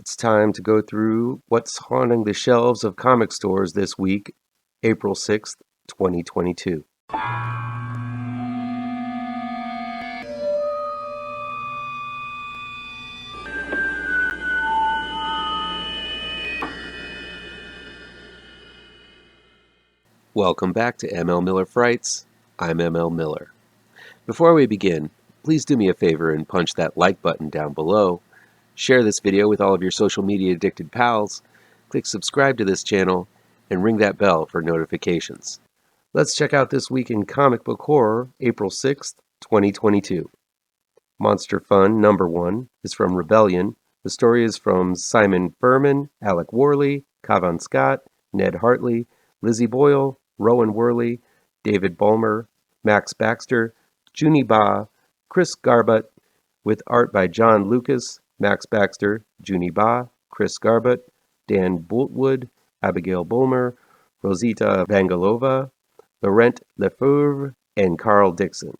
It's time to go through what's haunting the shelves of comic stores this week, April 6th, 2022. Welcome back to ML Miller Frights. I'm ML Miller. Before we begin, please do me a favor and punch that like button down below. Share this video with all of your social media addicted pals. Click subscribe to this channel and ring that bell for notifications. Let's check out this week in comic book horror, April 6th, 2022. Monster Fun number 1 is from Rebellion. The story is from Simon Furman, Alec Worley, Cavan Scott, Ned Hartley, Lizzy Boyle, Rowan Worley, David Bulmer, Max Baxter, Juni Chris Garbutt, with art by John Lucas, Max Baxter, Juni Chris Garbutt, Dan Boultwood, Abigail Bulmer, Rositsa Vangelova, Laurent Lefeuvre, and Karl Dixon.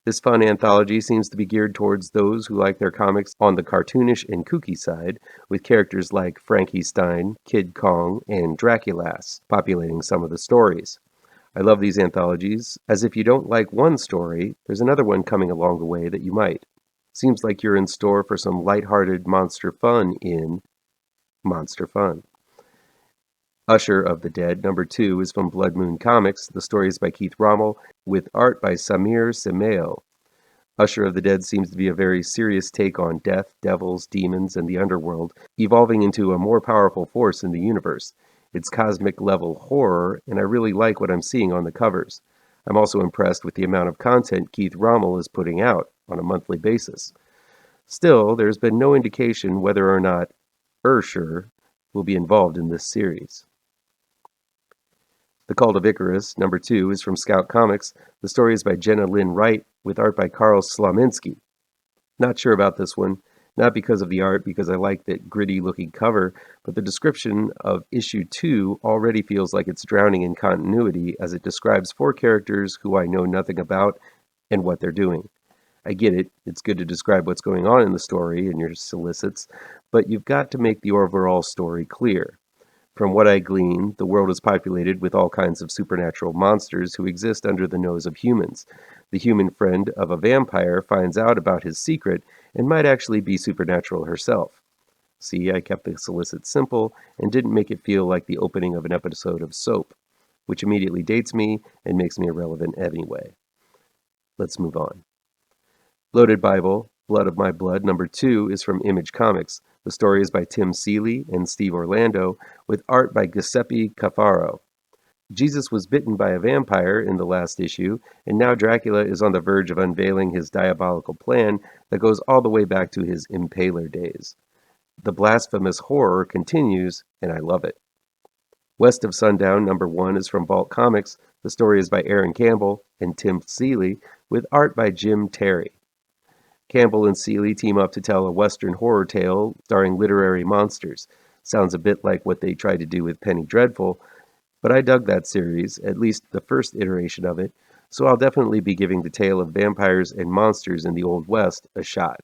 This fun anthology seems to be geared towards those who like their comics on the cartoonish and kooky side, with characters like Frankenstein, Kid Kong, and Draculass populating some of the stories. I love these anthologies, as if you don't like one story, there's another one coming along the way that you might. Seems like you're in store for some lighthearted monster fun in Monster Fun. Usher of the Dead number 2 is from Blood Moon Comics. The story is by Keith Rommell, with art by Samir Simao. Usher of the Dead seems to be a very serious take on death, devils, demons, and the underworld, evolving into a more powerful force in the universe. It's cosmic-level horror, and I really like what I'm seeing on the covers. I'm also impressed with the amount of content Keith Rommell is putting out on a monthly basis. Still, there's been no indication whether or not Usher will be involved in this series. The Cult of Icarus, number 2, is from Scout Comics. The story is by Jenna Wright, with art by Karl Slominski. Not sure about this one, not because of the art, because I like that gritty-looking cover, but the description of issue 2 already feels like it's drowning in continuity, as it describes 4 characters who I know nothing about and what they're doing. I get it, it's good to describe what's going on in the story and your solicits, but you've got to make the overall story clear. From what I glean, the world is populated with all kinds of supernatural monsters who exist under the nose of humans. The human friend of a vampire finds out about his secret and might actually be supernatural herself. See, I kept the solicit simple and didn't make it feel like the opening of an episode of soap, which immediately dates me and makes me irrelevant anyway. Let's move on. Loaded Bible, Blood of My Blood, number 2, is from Image Comics. The story is by Tim Seeley and Steve Orlando, with art by Giuseppe Cafaro. Jesus was bitten by a vampire in the last issue, and now Dracula is on the verge of unveiling his diabolical plan that goes all the way back to his impaler days. The blasphemous horror continues, and I love it. West of Sundown, number 1, is from Vault Comics. The story is by Aaron Campbell and Tim Seeley, with art by Jim Terry. Campbell and Seeley team up to tell a Western horror tale starring literary monsters. Sounds a bit like what they tried to do with Penny Dreadful, but I dug that series, at least the first iteration of it, so I'll definitely be giving the tale of vampires and monsters in the Old West a shot.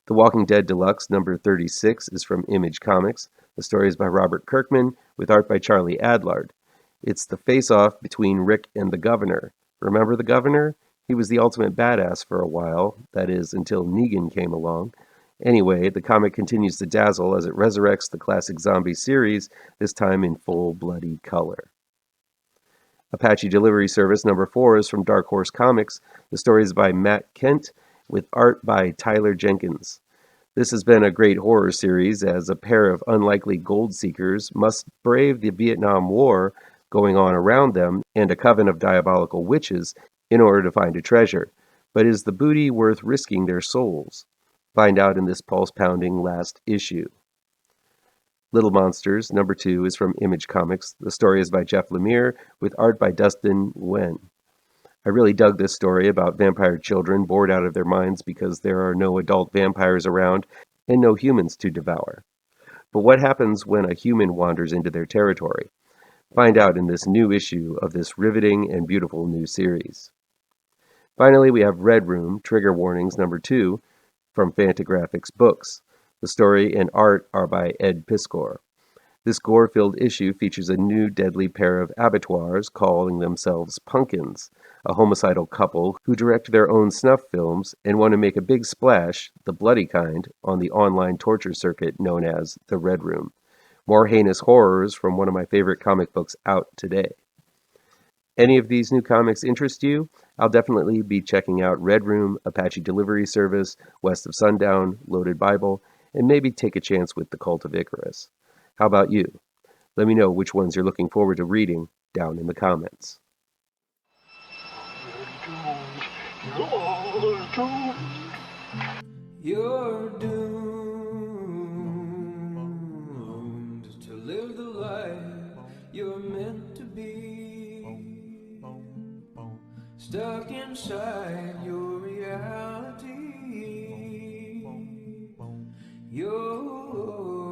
The Walking Dead Deluxe number 36 is from Image Comics. The story is by Robert Kirkman, with art by Charlie Adlard. It's the face-off between Rick and the Governor. Remember the Governor? He was the ultimate badass for a while, that is, until Negan came along. Anyway, the comic continues to dazzle as it resurrects the classic zombie series, this time in full bloody color. Apache Delivery Service number 4 is from Dark Horse Comics. The story is by Matt Kent, with art by Tyler Jenkins. This has been a great horror series, as a pair of unlikely gold seekers must brave the Vietnam War going on around them and a coven of diabolical witches in order to find a treasure. But is the booty worth risking their souls? Find out in this pulse-pounding last issue. Little Monsters, number 2, is from Image Comics. The story is by Jeff Lemire, with art by Dustin Nguyen. I really dug this story about vampire children bored out of their minds because there are no adult vampires around and no humans to devour. But what happens when a human wanders into their territory? Find out in this new issue of this riveting and beautiful new series. Finally, we have Red Room, Trigger Warnings number 2, from Fantagraphics Books. The story and art are by Ed Piskor. This gore-filled issue features a new deadly pair of abattoirs calling themselves Pumpkins, a homicidal couple who direct their own snuff films and want to make a big splash, the bloody kind, on the online torture circuit known as the Red Room. More heinous horrors from one of my favorite comic books out today. Any of these new comics interest you? I'll definitely be checking out Red Room, Apache Delivery Service, West of Sundown, Loaded Bible, and maybe take a chance with The Cult of Icarus. How about you? Let me know which ones you're looking forward to reading down in the comments. You're doomed to live the life you're meant to be, stuck inside your reality. You're